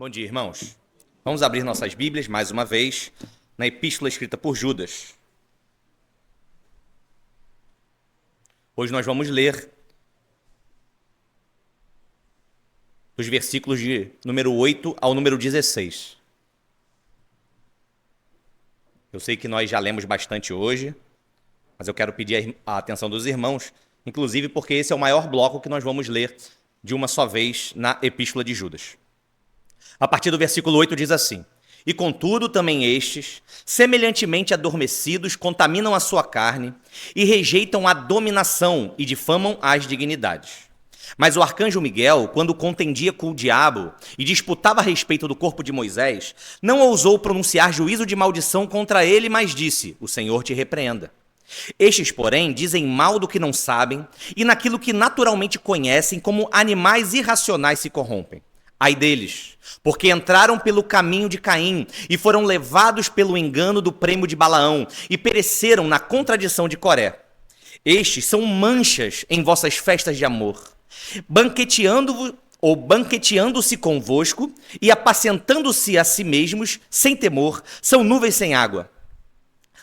Bom dia, irmãos. Vamos abrir nossas Bíblias, mais uma vez, na epístola escrita por Judas. Hoje nós vamos ler os versículos de número 8 ao número 16. Eu sei que nós já lemos bastante hoje, mas eu quero pedir a atenção dos irmãos, inclusive porque esse é o maior bloco que nós vamos ler de uma só vez na epístola de Judas. A partir do versículo 8 diz assim: E contudo também estes, semelhantemente adormecidos, contaminam a sua carne e rejeitam a dominação e difamam as dignidades. Mas o arcanjo Miguel, quando contendia com o diabo e disputava a respeito do corpo de Moisés, não ousou pronunciar juízo de maldição contra ele, mas disse: O Senhor te repreenda. Estes, porém, dizem mal do que não sabem e naquilo que naturalmente conhecem, como animais irracionais se corrompem. Ai deles, porque entraram pelo caminho de Caim e foram levados pelo engano do prêmio de Balaão e pereceram na contradição de Coré. Estes são manchas em vossas festas de amor, banqueteando-se convosco e apacentando-se a si mesmos sem temor, são nuvens sem água,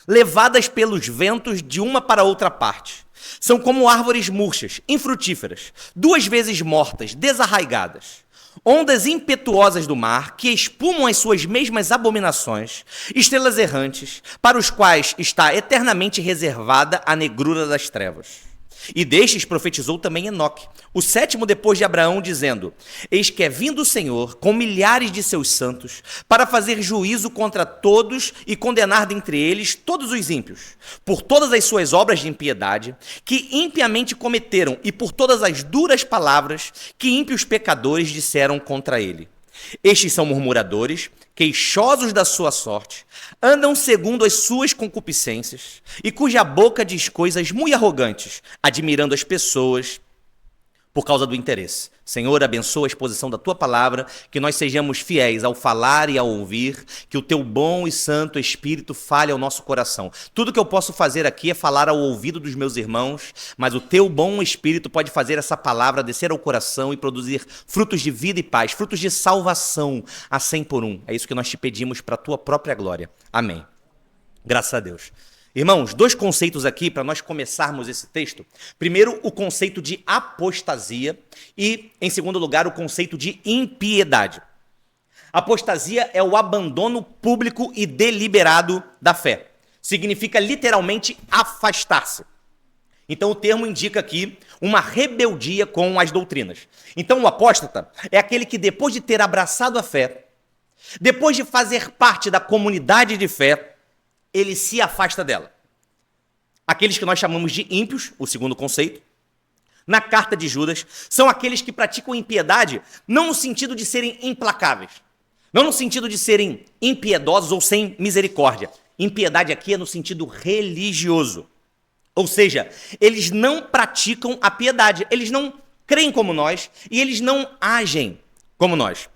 levadas pelos ventos de uma para outra parte. São como árvores murchas, infrutíferas, 2 vezes mortas, desarraigadas. Ondas impetuosas do mar, que espumam as suas mesmas abominações, estrelas errantes, para os quais está eternamente reservada a negrura das trevas. E destes profetizou também Enoque, o 7º depois de Abraão, dizendo: Eis que é vindo o Senhor com milhares de seus santos, para fazer juízo contra todos e condenar dentre eles todos os ímpios, por todas as suas obras de impiedade, que impiamente cometeram, e por todas as duras palavras que ímpios pecadores disseram contra ele. Estes são murmuradores, queixosos da sua sorte, andam segundo as suas concupiscências, e cuja boca diz coisas muito arrogantes, admirando as pessoas por causa do interesse. Senhor, abençoa a exposição da Tua palavra, que nós sejamos fiéis ao falar e ao ouvir, que o Teu bom e santo Espírito fale ao nosso coração. Tudo que eu posso fazer aqui é falar ao ouvido dos meus irmãos, mas o Teu bom Espírito pode fazer essa palavra descer ao coração e produzir frutos de vida e paz, frutos de salvação a 100 por 1. É isso que nós te pedimos para a Tua própria glória. Amém. Graças a Deus. Irmãos, 2 conceitos aqui para nós começarmos esse texto. Primeiro, o conceito de apostasia e, em segundo lugar, o conceito de impiedade. Apostasia é o abandono público e deliberado da fé. Significa literalmente afastar-se. Então o termo indica aqui uma rebeldia com as doutrinas. Então o apóstata é aquele que, depois de ter abraçado a fé, depois de fazer parte da comunidade de fé, ele se afasta dela. Aqueles que nós chamamos de ímpios, o segundo conceito, na carta de Judas, são aqueles que praticam impiedade não no sentido de serem implacáveis, não no sentido de serem impiedosos ou sem misericórdia. Impiedade aqui é no sentido religioso. Ou seja, eles não praticam a piedade, eles não creem como nós e eles não agem como nós.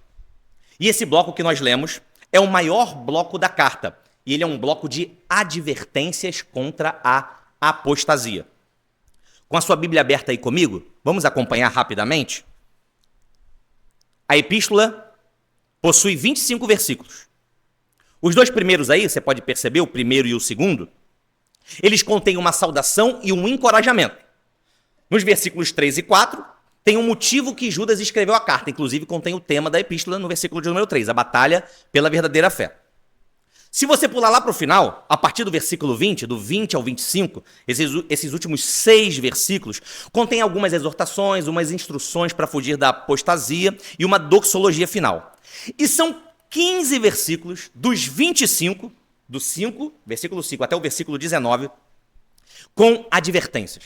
E esse bloco que nós lemos é o maior bloco da carta. E ele é um bloco de advertências contra a apostasia. Com a sua Bíblia aberta aí comigo, vamos acompanhar rapidamente? A epístola possui 25 versículos. Os 2 primeiros aí, você pode perceber, o primeiro e o segundo, eles contêm uma saudação e um encorajamento. Nos versículos 3 e 4, tem um motivo que Judas escreveu a carta, inclusive contém o tema da epístola no versículo de número 3, a batalha pela verdadeira fé. Se você pular lá para o final, a partir do versículo 20, do 20 ao 25, esses últimos 6 versículos contêm algumas exortações, umas instruções para fugir da apostasia e uma doxologia final. E são 15 versículos dos 25, do versículo 5 até o versículo 19, com advertências,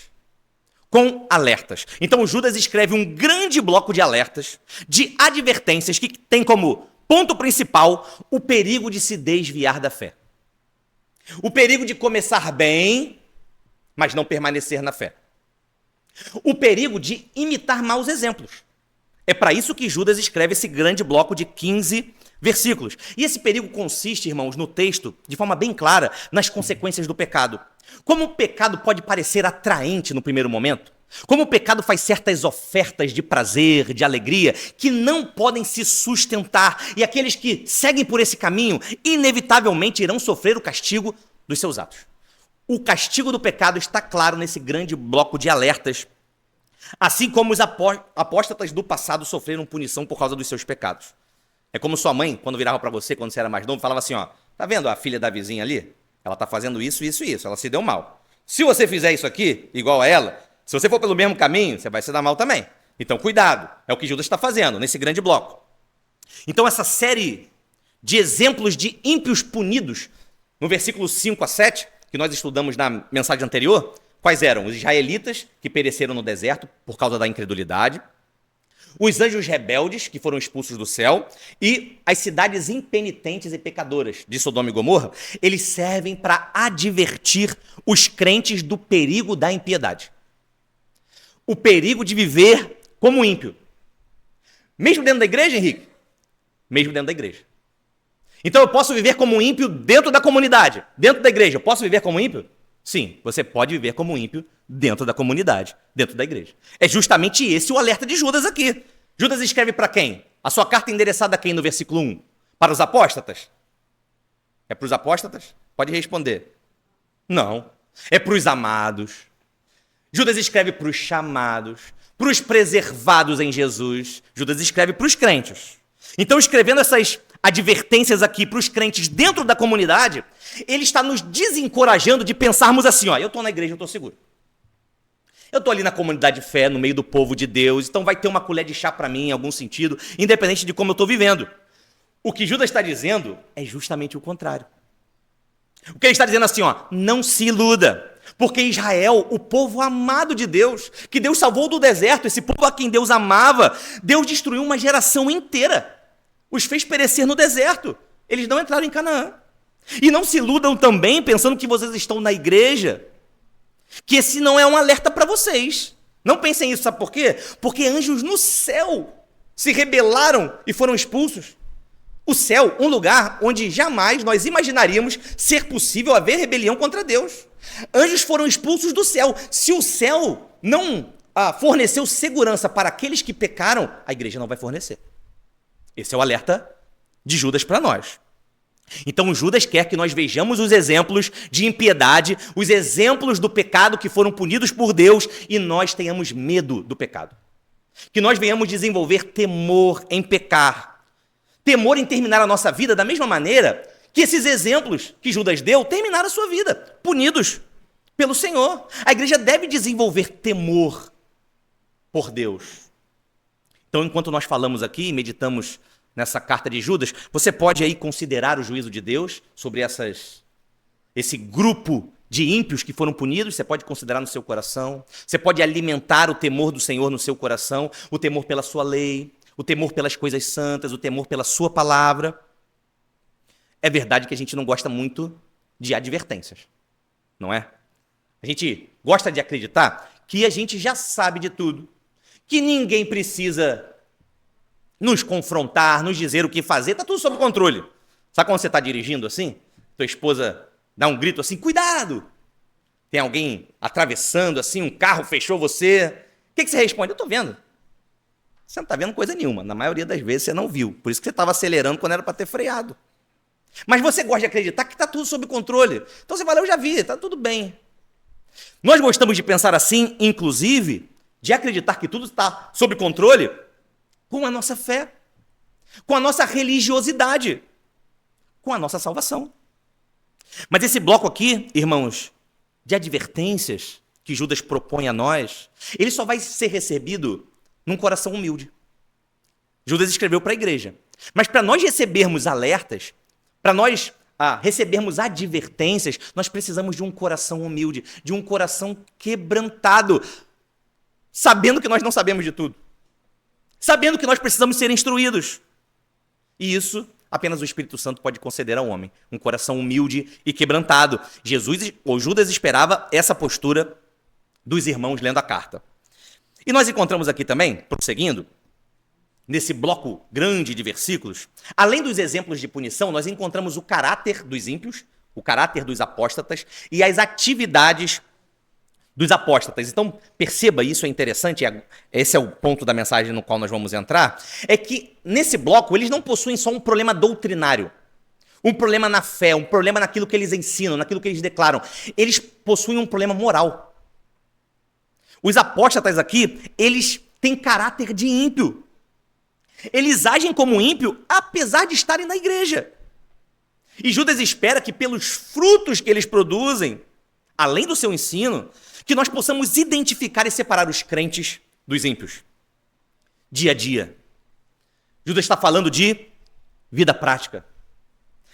com alertas. Então Judas escreve um grande bloco de alertas, de advertências que tem como ponto principal, o perigo de se desviar da fé. O perigo de começar bem, mas não permanecer na fé. O perigo de imitar maus exemplos. É para isso que Judas escreve esse grande bloco de 15 versículos. E esse perigo consiste, irmãos, no texto, de forma bem clara, nas consequências do pecado. Como o pecado pode parecer atraente no primeiro momento, Como o pecado faz certas ofertas de prazer, de alegria, que não podem se sustentar, e aqueles que seguem por esse caminho, inevitavelmente irão sofrer o castigo dos seus atos. O castigo do pecado está claro nesse grande bloco de alertas, assim como os apóstatas do passado sofreram punição por causa dos seus pecados. É como sua mãe, quando virava para você, quando você era mais novo, falava assim, ó, tá vendo a filha da vizinha ali? Ela tá fazendo isso, isso e isso, ela se deu mal. Se você fizer isso aqui, igual a ela, se você for pelo mesmo caminho, você vai se dar mal também. Então, cuidado. É o que Judas está fazendo nesse grande bloco. Então, essa série de exemplos de ímpios punidos, no versículo 5 a 7, que nós estudamos na mensagem anterior, quais eram? Os israelitas, que pereceram no deserto por causa da incredulidade, os anjos rebeldes, que foram expulsos do céu, e as cidades impenitentes e pecadoras de Sodoma e Gomorra, eles servem para advertir os crentes do perigo da impiedade. O perigo de viver como ímpio. Mesmo dentro da igreja, Henrique? Mesmo dentro da igreja. Então eu posso viver como ímpio dentro da comunidade, dentro da igreja. Eu posso viver como ímpio? Sim, você pode viver como ímpio dentro da comunidade, dentro da igreja. É justamente esse o alerta de Judas aqui. Judas escreve para quem? A sua carta é endereçada a quem no versículo 1? Para os apóstatas? É para os apóstatas? Pode responder. Não. É para os amados. Judas escreve para os chamados, para os preservados em Jesus. Judas escreve para os crentes. Então, escrevendo essas advertências aqui para os crentes dentro da comunidade, ele está nos desencorajando de pensarmos assim, ó, eu estou na igreja, eu estou seguro. Eu estou ali na comunidade de fé, no meio do povo de Deus, então vai ter uma colher de chá para mim, em algum sentido, independente de como eu estou vivendo. O que Judas está dizendo é justamente o contrário. O que ele está dizendo assim, ó, não se iluda, porque Israel, o povo amado de Deus, que Deus salvou do deserto, esse povo a quem Deus amava, Deus destruiu uma geração inteira, os fez perecer no deserto, eles não entraram em Canaã. E não se iludam também pensando que vocês estão na igreja, que esse não é um alerta para vocês. Não pensem isso, sabe por quê? Porque anjos no céu se rebelaram e foram expulsos. O céu, um lugar onde jamais nós imaginaríamos ser possível haver rebelião contra Deus. Anjos foram expulsos do céu. Se o céu não forneceu segurança para aqueles que pecaram, a igreja não vai fornecer. Esse é o alerta de Judas para nós. Então Judas quer que nós vejamos os exemplos de impiedade, os exemplos do pecado que foram punidos por Deus e nós tenhamos medo do pecado. Que nós venhamos desenvolver temor em pecar. Temor em terminar a nossa vida da mesma maneira que esses exemplos que Judas deu terminaram a sua vida, punidos pelo Senhor. A igreja deve desenvolver temor por Deus. Então, enquanto nós falamos aqui e meditamos nessa carta de Judas, você pode aí considerar o juízo de Deus sobre esse grupo de ímpios que foram punidos, você pode considerar no seu coração, você pode alimentar o temor do Senhor no seu coração, o temor pela sua lei, o temor pelas coisas santas, o temor pela sua palavra. É verdade que a gente não gosta muito de advertências, não é? A gente gosta de acreditar que a gente já sabe de tudo, que ninguém precisa nos confrontar, nos dizer o que fazer, está tudo sob controle. Sabe quando você está dirigindo assim? Tua esposa dá um grito assim, cuidado! Tem alguém atravessando assim, um carro fechou você. O que você responde? Eu estou vendo. Você não está vendo coisa nenhuma. Na maioria das vezes você não viu. Por isso que você estava acelerando quando era para ter freado. Mas você gosta de acreditar que está tudo sob controle. Então você fala, eu já vi, está tudo bem. Nós gostamos de pensar assim, inclusive, de acreditar que tudo está sob controle com a nossa fé, com a nossa religiosidade, com a nossa salvação. Mas esse bloco aqui, irmãos, de advertências que Judas propõe a nós, ele só vai ser recebido num coração humilde. Judas escreveu para a igreja. Mas para nós recebermos alertas, para nós recebermos advertências, nós precisamos de um coração humilde, de um coração quebrantado, sabendo que nós não sabemos de tudo, sabendo que nós precisamos ser instruídos. E isso apenas o Espírito Santo pode conceder ao homem, um coração humilde e quebrantado. Judas esperava essa postura dos irmãos lendo a carta. E nós encontramos aqui também, prosseguindo, nesse bloco grande de versículos, além dos exemplos de punição, nós encontramos o caráter dos ímpios, o caráter dos apóstatas e as atividades dos apóstatas. Então, perceba, isso é interessante, esse é o ponto da mensagem no qual nós vamos entrar, é que nesse bloco eles não possuem só um problema doutrinário, um problema na fé, um problema naquilo que eles ensinam, naquilo que eles declaram. Eles possuem um problema moral. Os apóstatas aqui, eles têm caráter de ímpio. Eles agem como ímpio, apesar de estarem na igreja. E Judas espera que pelos frutos que eles produzem, além do seu ensino, que nós possamos identificar e separar os crentes dos ímpios. Dia a dia. Judas está falando de vida prática.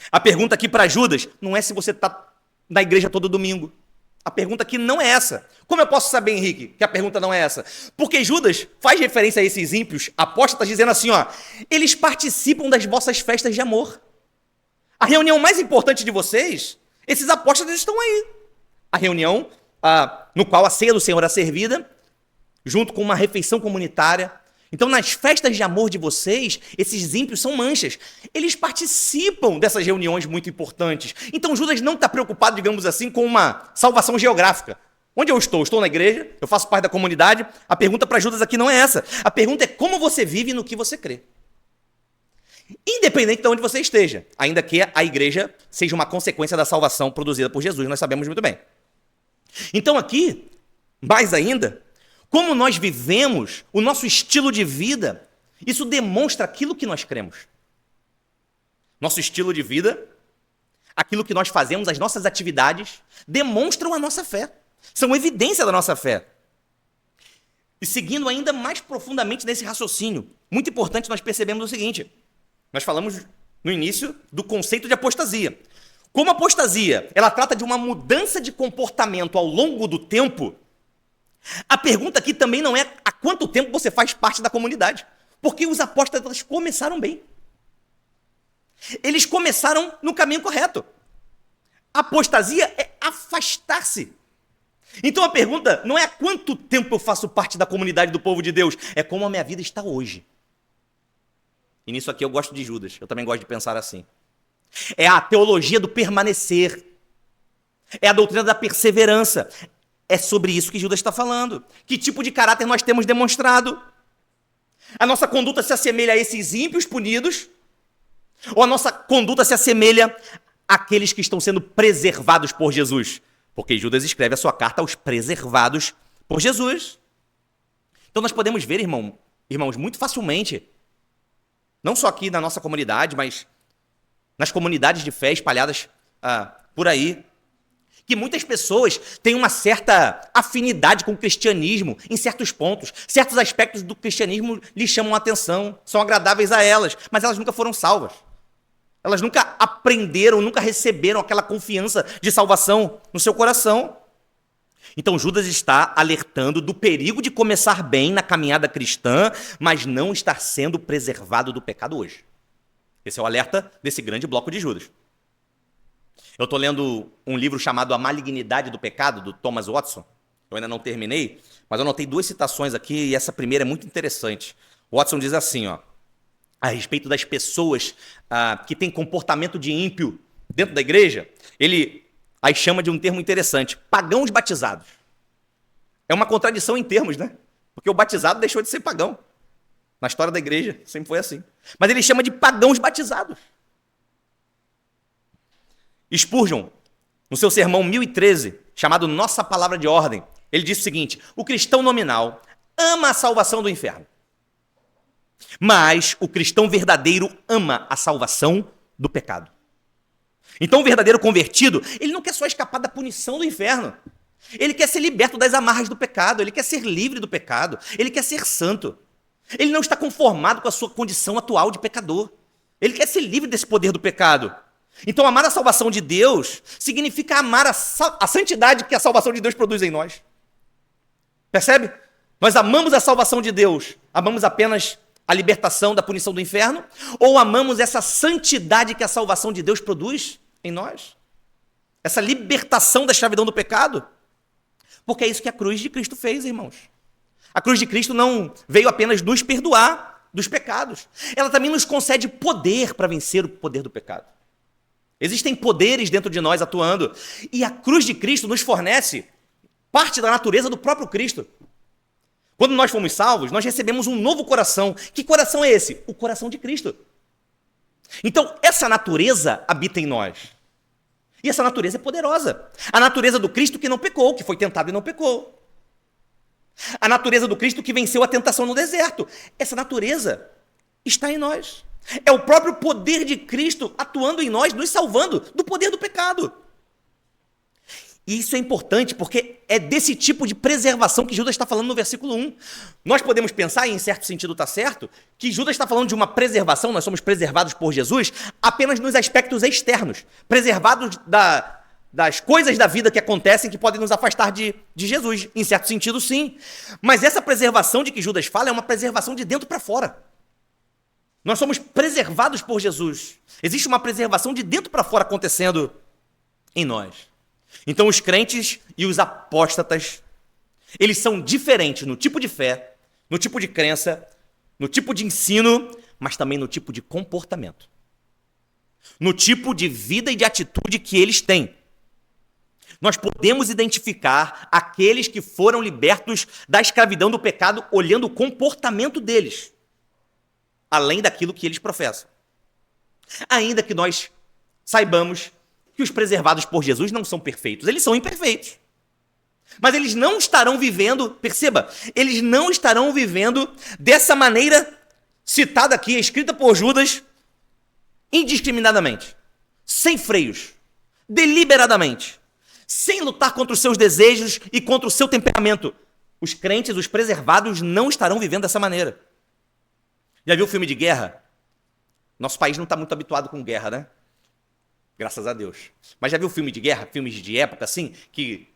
A pergunta aqui para Judas não é se você está na igreja todo domingo. A pergunta aqui não é essa. Como eu posso saber, Henrique, que a pergunta não é essa? Porque Judas faz referência a esses ímpios, apóstatas, dizendo assim, ó, eles participam das vossas festas de amor. A reunião mais importante de vocês, esses apóstolos estão aí. A reunião no qual a ceia do Senhor é servida, junto com uma refeição comunitária. Então, nas festas de amor de vocês, esses ímpios são manchas. Eles participam dessas reuniões muito importantes. Então, Judas não está preocupado, digamos assim, com uma salvação geográfica. Onde eu estou? Estou na igreja, eu faço parte da comunidade. A pergunta para Judas aqui não é essa. A pergunta é como você vive no que você crê. Independente de onde você esteja, ainda que a igreja seja uma consequência da salvação produzida por Jesus, nós sabemos muito bem. Então aqui, mais ainda, como nós vivemos, o nosso estilo de vida, isso demonstra aquilo que nós cremos. Nosso estilo de vida, aquilo que nós fazemos, as nossas atividades, demonstram a nossa fé, são evidência da nossa fé. E seguindo ainda mais profundamente nesse raciocínio, muito importante nós percebemos o seguinte, nós falamos no início do conceito de apostasia. Como apostasia, ela trata de uma mudança de comportamento ao longo do tempo, a pergunta aqui também não é há quanto tempo você faz parte da comunidade, porque os apóstolos começaram bem. Eles começaram no caminho correto. A apostasia é afastar-se. Então a pergunta não é há quanto tempo eu faço parte da comunidade do povo de Deus, é como a minha vida está hoje. E nisso aqui eu gosto de Judas, eu também gosto de pensar assim. É a teologia do permanecer. É a doutrina da perseverança. É sobre isso que Judas está falando. Que tipo de caráter nós temos demonstrado? A nossa conduta se assemelha a esses ímpios punidos? Ou a nossa conduta se assemelha àqueles que estão sendo preservados por Jesus? Porque Judas escreve a sua carta aos preservados por Jesus. Então nós podemos ver, irmãos, muito facilmente, não só aqui na nossa comunidade, mas nas comunidades de fé espalhadas por aí, que muitas pessoas têm uma certa afinidade com o cristianismo em certos pontos. Certos aspectos do cristianismo lhes chamam a atenção, são agradáveis a elas, mas elas nunca foram salvas. Elas nunca aprenderam, nunca receberam aquela confiança de salvação no seu coração. Então Judas está alertando do perigo de começar bem na caminhada cristã, mas não estar sendo preservado do pecado hoje. Esse é o alerta desse grande bloco de Judas. Eu estou lendo um livro chamado A Malignidade do Pecado, do Thomas Watson. Eu ainda não terminei, mas eu anotei 2 citações aqui e essa primeira é muito interessante. Watson diz assim, a respeito das pessoas que têm comportamento de ímpio dentro da igreja, ele as chama de um termo interessante, pagãos batizados. É uma contradição em termos, né? Porque o batizado deixou de ser pagão. Na história da igreja sempre foi assim. Mas ele chama de pagãos batizados. Spurgeon, no seu sermão 1013, chamado Nossa Palavra de Ordem, ele disse o seguinte, o cristão nominal ama a salvação do inferno, mas o cristão verdadeiro ama a salvação do pecado. Então o verdadeiro convertido, ele não quer só escapar da punição do inferno, ele quer ser liberto das amarras do pecado, ele quer ser livre do pecado, ele quer ser santo. Ele não está conformado com a sua condição atual de pecador, ele quer ser livre desse poder do pecado. Então amar a salvação de Deus significa amar a santidade que a salvação de Deus produz em nós. Percebe? Nós amamos a salvação de Deus, amamos apenas a libertação da punição do inferno, ou amamos essa santidade que a salvação de Deus produz em nós? Essa libertação da escravidão do pecado? Porque é isso que a cruz de Cristo fez, irmãos. A cruz de Cristo não veio apenas nos perdoar dos pecados, ela também nos concede poder para vencer o poder do pecado. Existem poderes dentro de nós atuando, e a cruz de Cristo nos fornece parte da natureza do próprio Cristo. Quando nós fomos salvos, nós recebemos um novo coração. Que coração é esse? O coração de Cristo. Então, essa natureza habita em nós. E essa natureza é poderosa. A natureza do Cristo que não pecou, que foi tentado e não pecou. A natureza do Cristo que venceu a tentação no deserto. Essa natureza está em nós. É o próprio poder de Cristo atuando em nós, nos salvando do poder do pecado. E isso é importante porque é desse tipo de preservação que Judas está falando no versículo 1. Nós podemos pensar, e em certo sentido está certo, que Judas está falando de uma preservação, nós somos preservados por Jesus, apenas nos aspectos externos, preservados das coisas da vida que acontecem que podem nos afastar de Jesus. Em certo sentido, sim. Mas essa preservação de que Judas fala é uma preservação de dentro para fora. Nós somos preservados por Jesus. Existe uma preservação de dentro para fora acontecendo em nós. Então os crentes e os apóstatas, eles são diferentes no tipo de fé, no tipo de crença, no tipo de ensino, mas também no tipo de comportamento. No tipo de vida e de atitude que eles têm. Nós podemos identificar aqueles que foram libertos da escravidão do pecado olhando o comportamento deles, além daquilo que eles professam. Ainda que nós saibamos que os preservados por Jesus não são perfeitos, eles são imperfeitos. Mas eles não estarão vivendo, perceba, eles não estarão vivendo dessa maneira citada aqui, escrita por Judas, indiscriminadamente, sem freios, deliberadamente, sem lutar contra os seus desejos e contra o seu temperamento. Os crentes, os preservados, não estarão vivendo dessa maneira. Já viu filme de guerra? Nosso país não está muito habituado com guerra, né? Graças a Deus. Mas já viu filme de guerra, filmes de época assim, que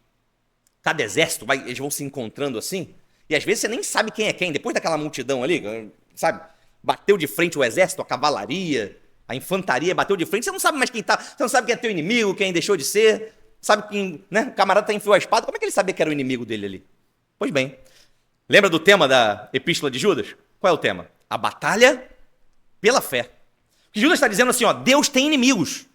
cada exército, eles vão se encontrando assim, e às vezes você nem sabe quem é quem, depois daquela multidão ali, sabe? Bateu de frente o exército, a cavalaria, a infantaria bateu de frente, você não sabe mais quem tá, você não sabe quem é teu inimigo, quem deixou de ser, sabe quem, né? O camarada tá enfiou a espada, como é que ele sabia que era o inimigo dele ali? Pois bem, lembra do tema da Epístola de Judas? Qual é o tema? A batalha pela fé. O que Judas está dizendo assim, ó, Deus tem inimigos.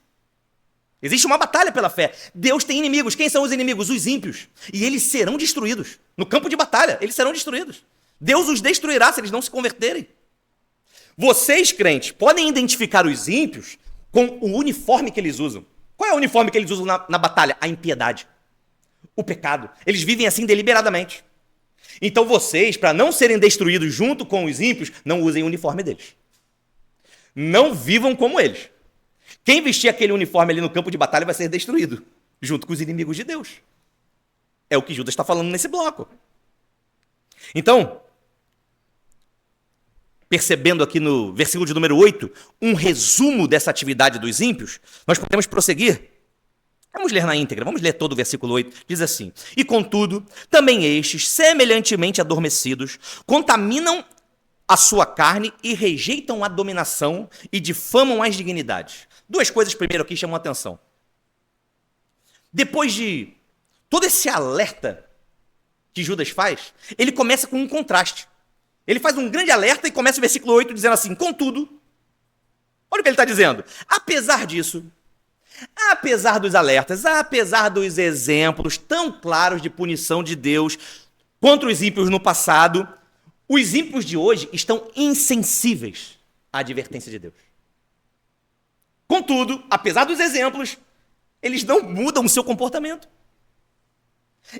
Existe uma batalha pela fé. Deus tem inimigos. Quem são os inimigos? Os ímpios. E eles serão destruídos. No campo de batalha, eles serão destruídos. Deus os destruirá se eles não se converterem. Vocês, crentes, podem identificar os ímpios com o uniforme que eles usam. Qual é o uniforme que eles usam na batalha? A impiedade. O pecado. Eles vivem assim deliberadamente. Então vocês, para não serem destruídos junto com os ímpios, não usem o uniforme deles. Não vivam como eles. Quem vestir aquele uniforme ali no campo de batalha vai ser destruído, junto com os inimigos de Deus. É o que Judas está falando nesse bloco. Então, percebendo aqui no versículo de número 8, um resumo dessa atividade dos ímpios, nós podemos prosseguir. Vamos ler na íntegra, vamos ler todo o versículo 8. Diz assim: E contudo, também estes, semelhantemente adormecidos, contaminam a sua carne e rejeitam a dominação e difamam as dignidades. Duas coisas primeiro aqui chamam a atenção. Depois de todo esse alerta que Judas faz, ele começa com um contraste. Ele faz um grande alerta e começa o versículo 8 dizendo assim: contudo, olha o que ele está dizendo. Apesar disso, apesar dos alertas, apesar dos exemplos tão claros de punição de Deus contra os ímpios no passado, os ímpios de hoje estão insensíveis à advertência de Deus. Contudo, apesar dos exemplos, eles não mudam o seu comportamento.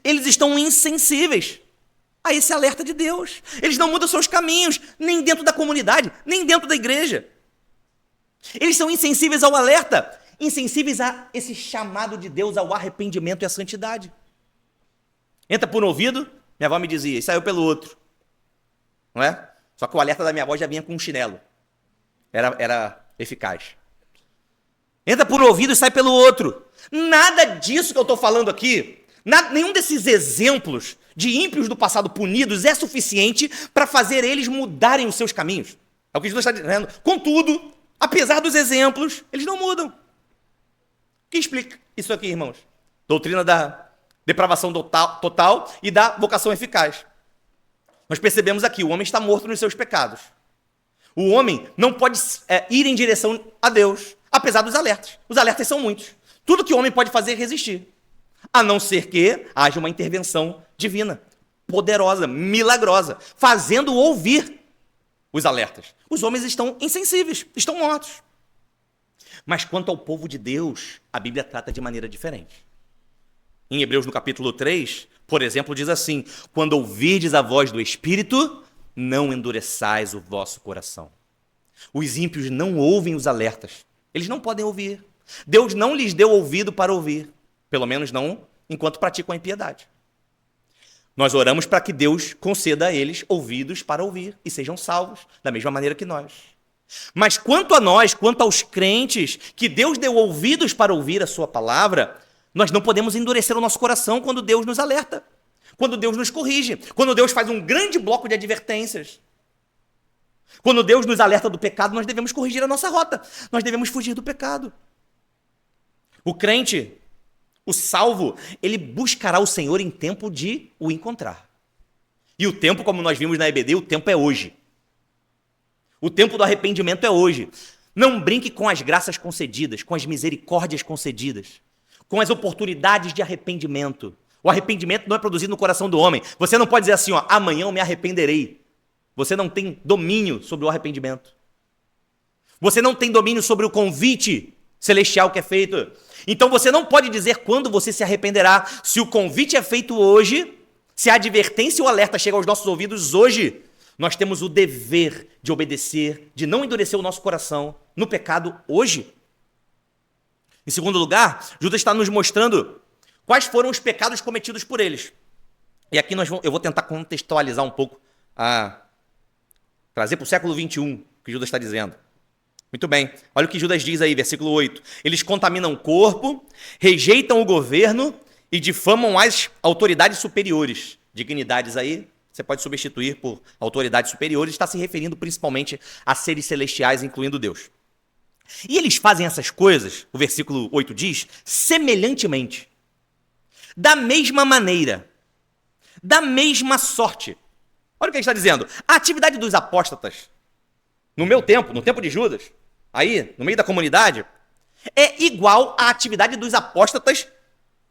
Eles estão insensíveis a esse alerta de Deus. Eles não mudam seus caminhos, nem dentro da comunidade, nem dentro da igreja. Eles são insensíveis ao alerta, insensíveis a esse chamado de Deus ao arrependimento e à santidade. Entra por um ouvido, minha avó me dizia, e saiu pelo outro. Não é? Só que o alerta da minha avó já vinha com um chinelo. Era eficaz. Entra por um ouvido e sai pelo outro. Nada disso que eu estou falando aqui, nenhum desses exemplos de ímpios do passado punidos é suficiente para fazer eles mudarem os seus caminhos. É o que Jesus está dizendo. Contudo, apesar dos exemplos, eles não mudam. O que explica isso aqui, irmãos? Doutrina da depravação total e da vocação eficaz. Nós percebemos aqui, o homem está morto nos seus pecados. O homem não pode ir em direção a Deus, apesar dos alertas. Os alertas são muitos. Tudo que o homem pode fazer é resistir. a não ser que haja uma intervenção divina, poderosa, milagrosa, fazendo ouvir os alertas. Os homens estão insensíveis, estão mortos. Mas quanto ao povo de Deus, a Bíblia trata de maneira diferente. Em Hebreus, no capítulo 3, por exemplo, diz assim: quando ouvirdes a voz do Espírito, não endureçais o vosso coração. Os ímpios não ouvem os alertas. Eles não podem ouvir. Deus não lhes deu ouvido para ouvir. Pelo menos não enquanto praticam a impiedade. Nós oramos para que Deus conceda a eles ouvidos para ouvir e sejam salvos, da mesma maneira que nós. Mas quanto a nós, quanto aos crentes, que Deus deu ouvidos para ouvir a sua palavra, nós não podemos endurecer o nosso coração quando Deus nos alerta, quando Deus nos corrige, quando Deus faz um grande bloco de advertências. Quando Deus nos alerta do pecado, nós devemos corrigir a nossa rota, nós devemos fugir do pecado. O crente, o salvo, ele buscará o Senhor em tempo de o encontrar. E o tempo, como nós vimos na EBD, o tempo é hoje. O tempo do arrependimento é hoje. Não brinque com as graças concedidas, com as misericórdias concedidas, com as oportunidades de arrependimento. O arrependimento não é produzido no coração do homem. Você não pode dizer assim, ó, amanhã eu me arrependerei. Você não tem domínio sobre o arrependimento. Você não tem domínio sobre o convite celestial que é feito. Então você não pode dizer quando você se arrependerá. Se o convite é feito hoje, se a advertência e o alerta chegam aos nossos ouvidos hoje, nós temos o dever de obedecer, de não endurecer o nosso coração no pecado hoje. Em segundo lugar, Judas está nos mostrando quais foram os pecados cometidos por eles. E aqui eu vou tentar contextualizar um pouco, trazer para o século 21 o que Judas está dizendo. Muito bem, olha o que Judas diz aí, versículo 8. Eles contaminam o corpo, rejeitam o governo e difamam as autoridades superiores. Dignidades aí, você pode substituir por autoridades superiores, está se referindo principalmente a seres celestiais, incluindo Deus. E eles fazem essas coisas, o versículo 8 diz, semelhantemente, da mesma maneira, da mesma sorte. Olha o que ele está dizendo. A atividade dos apóstatas, no meu tempo, no tempo de Judas, aí, no meio da comunidade, é igual à atividade dos apóstatas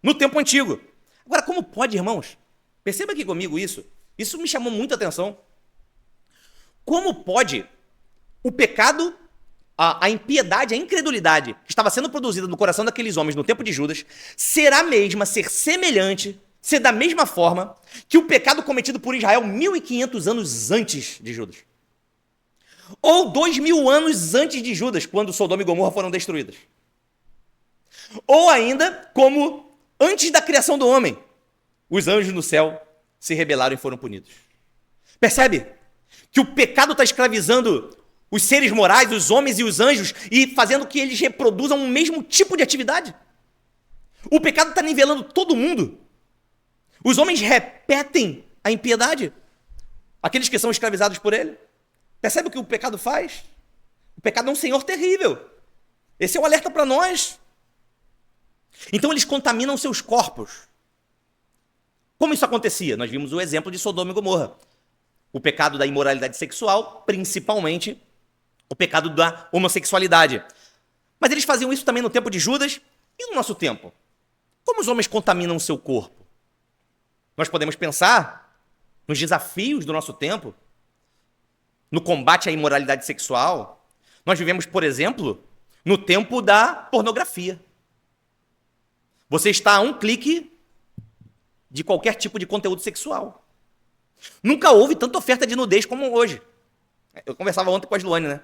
no tempo antigo. Agora, como pode, irmãos? Perceba aqui comigo isso. Isso me chamou muita atenção. Como pode o pecado, a impiedade, a incredulidade que estava sendo produzida no coração daqueles homens no tempo de Judas, ser a mesma, ser semelhante, ser da mesma forma que o pecado cometido por Israel 1500 anos antes de Judas? Ou 2000 anos antes de Judas, quando Sodoma e Gomorra foram destruídas? Ou ainda, como antes da criação do homem, os anjos no céu se rebelaram e foram punidos. Percebe? Que o pecado está escravizando os seres morais, os homens e os anjos, e fazendo que eles reproduzam o mesmo tipo de atividade. O pecado está nivelando todo mundo. Os homens repetem a impiedade, aqueles que são escravizados por ele. Percebe o que o pecado faz? O pecado é um senhor terrível. Esse é o alerta para nós. Então eles contaminam seus corpos. Como isso acontecia? Nós vimos o exemplo de Sodoma e Gomorra. O pecado da imoralidade sexual, principalmente o pecado da homossexualidade. Mas eles faziam isso também no tempo de Judas e no nosso tempo. Como os homens contaminam o seu corpo? Nós podemos pensar nos desafios do nosso tempo, no combate à imoralidade sexual. Nós vivemos, por exemplo, no tempo da pornografia. Você está a um clique de qualquer tipo de conteúdo sexual. Nunca houve tanta oferta de nudez como hoje. Eu conversava ontem com a Sluane, né?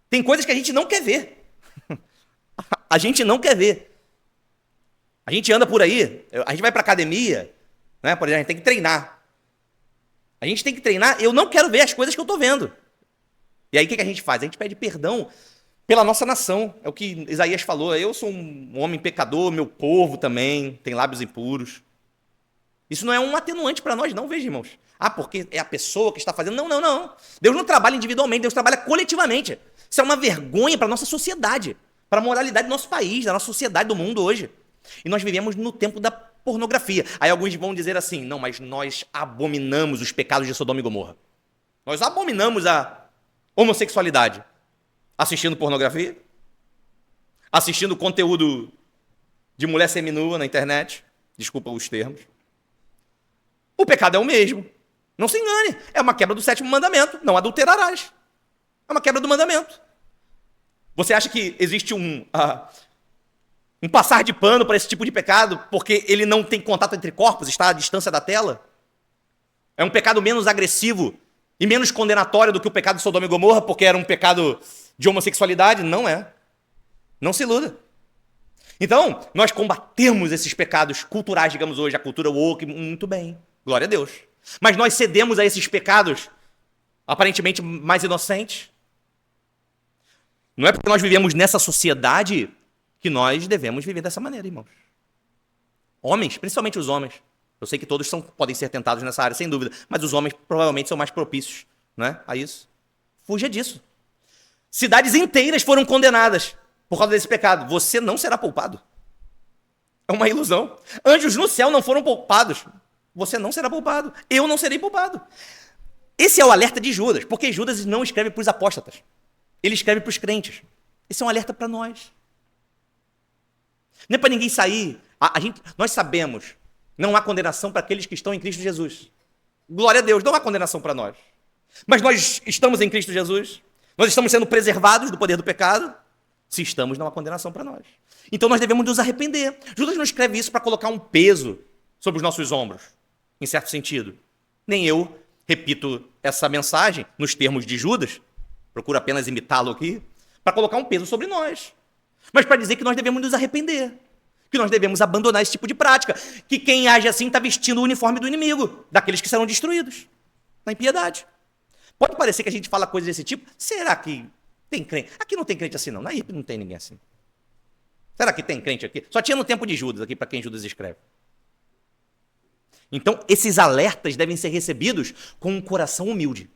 Tem coisas que a gente não quer ver. A gente não quer ver. A gente anda por aí, a gente vai para academia, né? Por exemplo, a gente tem que treinar. A gente tem que treinar, eu não quero ver as coisas que eu estou vendo. E aí o que a gente faz? A gente pede perdão pela nossa nação. É o que Isaías falou. Eu sou um homem pecador, meu povo também tem lábios impuros. Isso não é um atenuante para nós, não, veja, irmãos. Porque é a pessoa que está fazendo. Não, não, não. Deus não trabalha individualmente, Deus trabalha coletivamente. Isso é uma vergonha para a nossa sociedade, para a moralidade do nosso país, da nossa sociedade, do mundo hoje. E nós vivemos no tempo da pornografia. Aí alguns vão dizer assim, não, mas nós abominamos os pecados de Sodoma e Gomorra. Nós abominamos a homossexualidade. Assistindo pornografia? Assistindo conteúdo de mulher seminua na internet? desculpa os termos, o pecado é o mesmo. Não se engane, é uma quebra do 7º mandamento, não adulterarás. É uma quebra do mandamento. Você acha que existe um passar de pano para esse tipo de pecado porque ele não tem contato entre corpos, está à distância da tela? É um pecado menos agressivo e menos condenatório do que o pecado de Sodoma e Gomorra porque era um pecado de homossexualidade? Não é. Não se iluda. Então, nós combatemos esses pecados culturais, digamos hoje, a cultura woke, muito bem. Glória a Deus. Mas nós cedemos a esses pecados aparentemente mais inocentes. Não é porque nós vivemos nessa sociedade que nós devemos viver dessa maneira, irmãos. Homens, principalmente os homens. Eu sei que todos podem ser tentados nessa área, sem dúvida. Mas os homens provavelmente são mais propícios, né, a isso. Fuja disso. Cidades inteiras foram condenadas por causa desse pecado. Você não será poupado. É uma ilusão. Anjos no céu não foram poupados. Você não será poupado. Eu não serei poupado. Esse é o alerta de Judas, porque Judas não escreve para os apóstatas. Ele escreve para os crentes. Esse é um alerta para nós. Não é para ninguém sair. Nós sabemos, não há condenação para aqueles que estão em Cristo Jesus. Glória a Deus, não há condenação para nós. Mas nós estamos em Cristo Jesus. Nós estamos sendo preservados do poder do pecado. Se estamos, não há condenação para nós. Então nós devemos nos arrepender. Judas não escreve isso para colocar um peso sobre os nossos ombros, em certo sentido. Nem eu repito essa mensagem nos termos de Judas, procuro apenas imitá-lo aqui, para colocar um peso sobre nós. Mas para dizer que nós devemos nos arrepender, que nós devemos abandonar esse tipo de prática, que quem age assim está vestindo o uniforme do inimigo, daqueles que serão destruídos, na impiedade. Pode parecer que a gente fala coisas desse tipo, será que tem crente? Aqui não tem crente assim não, na IRP não tem ninguém assim. Será que tem crente aqui? Só tinha no tempo de Judas aqui, para quem Judas escreve. Então, esses alertas devem ser recebidos com um coração humilde,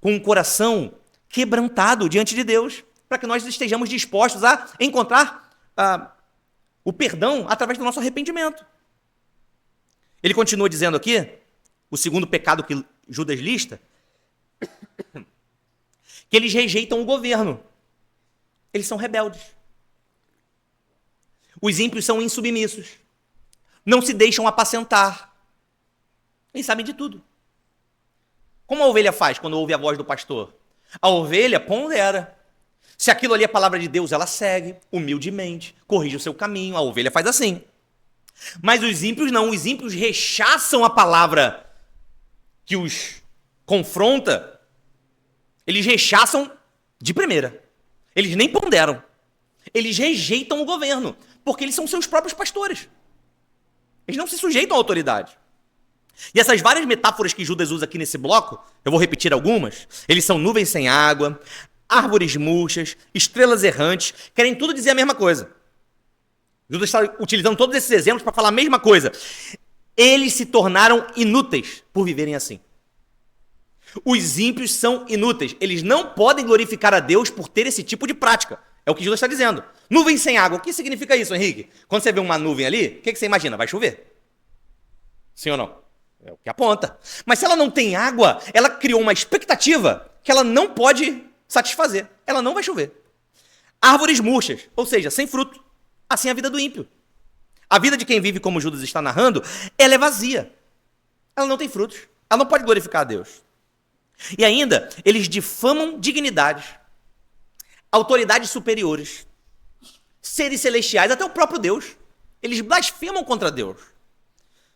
com um coração quebrantado diante de Deus, para que nós estejamos dispostos a encontrar o perdão através do nosso arrependimento. Ele continua dizendo aqui, o segundo pecado que Judas lista, que eles rejeitam o governo. Eles são rebeldes. Os ímpios são insubmissos. Não se deixam apacentar. Eles sabem de tudo. Como a ovelha faz quando ouve a voz do pastor? A ovelha pondera. Se aquilo ali é a palavra de Deus, ela segue humildemente, corrige o seu caminho. A ovelha faz assim. Mas os ímpios não. Os ímpios rechaçam a palavra que os confronta. Eles rechaçam de primeira. Eles nem ponderam. Eles rejeitam o governo, porque eles são seus próprios pastores. Eles não se sujeitam à autoridade. E essas várias metáforas que Judas usa aqui nesse bloco, eu vou repetir algumas, eles são nuvens sem água, árvores murchas, estrelas errantes, querem tudo dizer a mesma coisa. Judas está utilizando todos esses exemplos para falar a mesma coisa. Eles se tornaram inúteis por viverem assim. Os ímpios são inúteis. Eles não podem glorificar a Deus por ter esse tipo de prática. É o que Judas está dizendo. Nuvem sem água. O que significa isso, Henrique? Quando você vê uma nuvem ali, o que você imagina? Vai chover. Sim ou não? É o que aponta. Mas se ela não tem água, ela criou uma expectativa que ela não pode satisfazer. Ela não vai chover. Árvores murchas, ou seja, sem fruto. Assim é a vida do ímpio. A vida de quem vive como Judas está narrando, ela é vazia. Ela não tem frutos. Ela não pode glorificar a Deus. E ainda, eles difamam dignidades, autoridades superiores, seres celestiais, até o próprio Deus. Eles blasfemam contra Deus.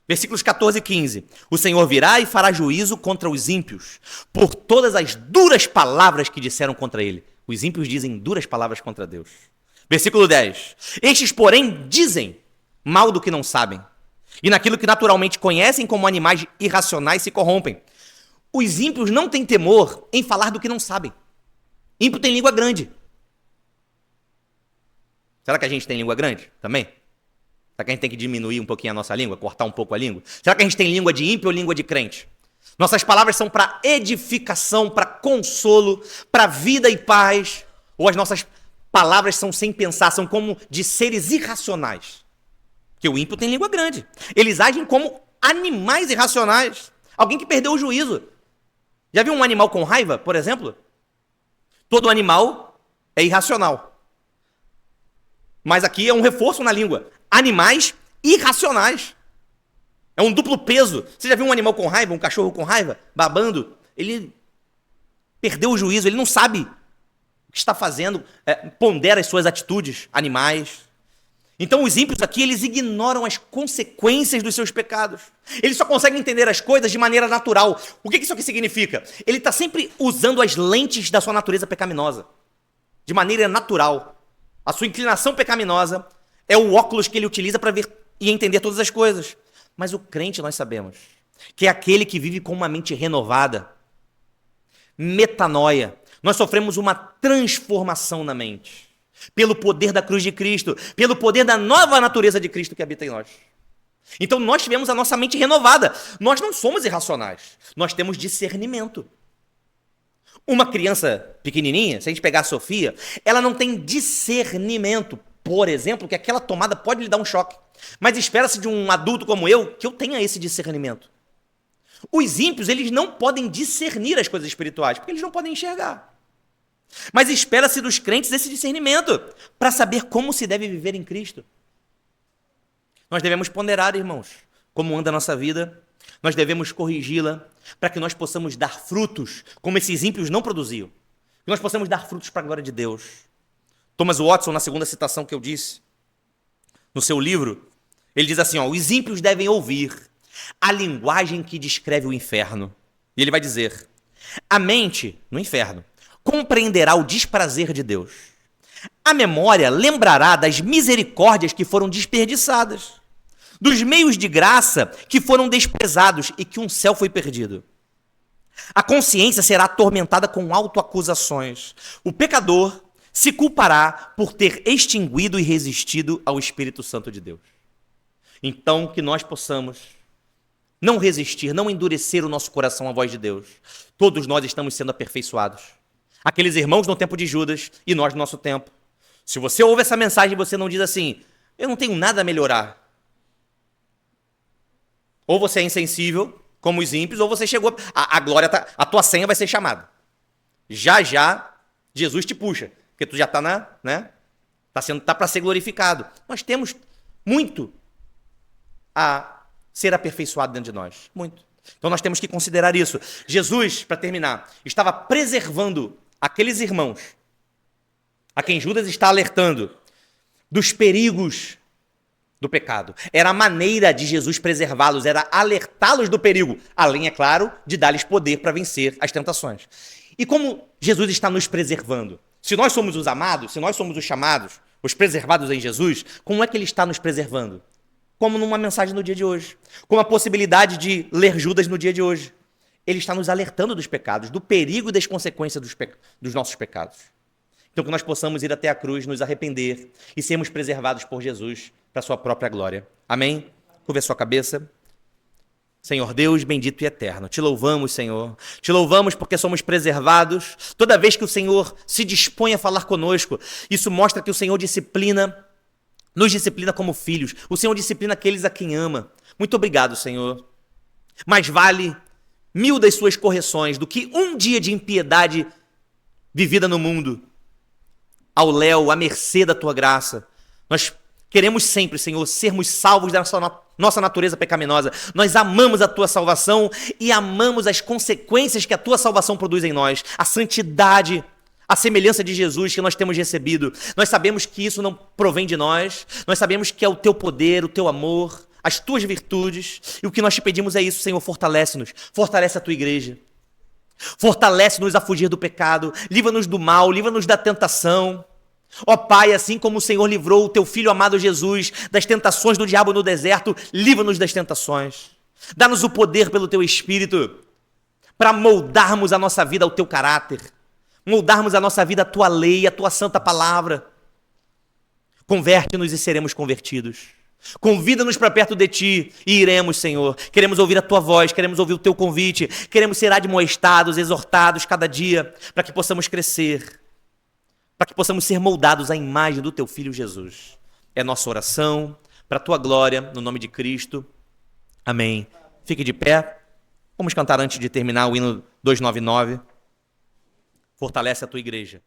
Versículos 14 e 15. O Senhor virá e fará juízo contra os ímpios, por todas as duras palavras que disseram contra ele. Os ímpios dizem duras palavras contra Deus. Versículo 10. Estes, porém, dizem mal do que não sabem, e naquilo que naturalmente conhecem como animais irracionais se corrompem. Os ímpios não têm temor em falar do que não sabem. Ímpio tem língua grande. Será que a gente tem língua grande também? Será que a gente tem que diminuir um pouquinho a nossa língua, cortar um pouco a língua? Será que a gente tem língua de ímpio ou língua de crente? Nossas palavras são para edificação, para consolo, para vida e paz. Ou as nossas palavras são sem pensar, são como de seres irracionais. Porque o ímpio tem língua grande. Eles agem como animais irracionais. Alguém que perdeu o juízo. Já viu um animal com raiva, por exemplo? Todo animal é irracional. Mas aqui é um reforço na língua. Animais irracionais. É um duplo peso. Você já viu um animal com raiva, um cachorro com raiva, babando? Ele perdeu o juízo, ele não sabe o que está fazendo, pondera as suas atitudes animais. Então os ímpios aqui, eles ignoram as consequências dos seus pecados. Eles só conseguem entender as coisas de maneira natural. O que isso aqui significa? Ele está sempre usando as lentes da sua natureza pecaminosa, de maneira natural. A sua inclinação pecaminosa é o óculos que ele utiliza para ver e entender todas as coisas. Mas o crente, nós sabemos, que é aquele que vive com uma mente renovada, metanoia. Nós sofremos uma transformação na mente, pelo poder da cruz de Cristo, pelo poder da nova natureza de Cristo que habita em nós. Então nós tivemos a nossa mente renovada. Nós não somos irracionais, nós temos discernimento. Uma criança pequenininha, se a gente pegar a Sofia, ela não tem discernimento, por exemplo, que aquela tomada pode lhe dar um choque. Mas espera-se de um adulto como eu que eu tenha esse discernimento. Os ímpios, eles não podem discernir as coisas espirituais, porque eles não podem enxergar. Mas espera-se dos crentes esse discernimento para saber como se deve viver em Cristo. Nós devemos ponderar, irmãos, como anda a nossa vida. Nós devemos corrigi-la para que nós possamos dar frutos, como esses ímpios não produziam. Que nós possamos dar frutos para a glória de Deus. Thomas Watson, na segunda citação que eu disse, no seu livro, ele diz assim, os ímpios devem ouvir a linguagem que descreve o inferno. E ele vai dizer, a mente, no inferno, compreenderá o desprazer de Deus. A memória lembrará das misericórdias que foram desperdiçadas, dos meios de graça que foram desprezados e que um céu foi perdido. A consciência será atormentada com autoacusações. O pecador se culpará por ter extinguido e resistido ao Espírito Santo de Deus. Então, que nós possamos não resistir, não endurecer o nosso coração à voz de Deus. Todos nós estamos sendo aperfeiçoados. Aqueles irmãos no tempo de Judas e nós no nosso tempo. Se você ouve essa mensagem e você não diz assim, eu não tenho nada a melhorar. Ou você é insensível, como os ímpios, ou você chegou, a glória, a tua senha vai ser chamada. Já, Jesus te puxa, porque tu já está tá para ser glorificado. Nós temos muito a ser aperfeiçoado dentro de nós, muito. Então nós temos que considerar isso. Jesus, para terminar, estava preservando aqueles irmãos a quem Judas está alertando dos perigos do pecado. Era a maneira de Jesus preservá-los, era alertá-los do perigo, além, é claro, de dar-lhes poder para vencer as tentações. E como Jesus está nos preservando? Se nós somos os amados, se nós somos os chamados, os preservados em Jesus, como é que ele está nos preservando? Como numa mensagem no dia de hoje, com a possibilidade de ler Judas no dia de hoje. Ele está nos alertando dos pecados, do perigo e das consequências dos nossos pecados. Então que nós possamos ir até a cruz, nos arrepender e sermos preservados por Jesus para a sua própria glória. Amém? Curva a sua cabeça. Senhor Deus, bendito e eterno, te louvamos, Senhor. Te louvamos porque somos preservados. Toda vez que o Senhor se dispõe a falar conosco, isso mostra que o Senhor nos disciplina como filhos. O Senhor disciplina aqueles a quem ama. Muito obrigado, Senhor. Mais vale 1000 das suas correções do que um dia de impiedade vivida no mundo, ao léu, à mercê da tua graça. Nós queremos sempre, Senhor, sermos salvos da nossa natureza pecaminosa. Nós amamos a tua salvação e amamos as consequências que a tua salvação produz em nós. A santidade, a semelhança de Jesus que nós temos recebido. Nós sabemos que isso não provém de nós. Nós sabemos que é o teu poder, o teu amor, as tuas virtudes. E o que nós te pedimos é isso, Senhor, fortalece-nos. Fortalece a tua igreja. Fortalece-nos a fugir do pecado. Livra-nos do mal, livra-nos da tentação. Ó Pai, assim como o Senhor livrou o teu Filho amado Jesus das tentações do diabo no deserto, livra-nos das tentações. Dá-nos o poder pelo teu Espírito para moldarmos a nossa vida ao teu caráter, moldarmos a nossa vida à tua lei, à tua santa palavra. Converte-nos e seremos convertidos. Convida-nos para perto de ti e iremos, Senhor. Queremos ouvir a tua voz, queremos ouvir o teu convite, queremos ser admoestados, exortados cada dia para que possamos crescer, para que possamos ser moldados à imagem do teu Filho Jesus. É nossa oração, para a tua glória, no nome de Cristo. Amém. Fique de pé. Vamos cantar antes de terminar o hino 299. Fortalece a tua igreja.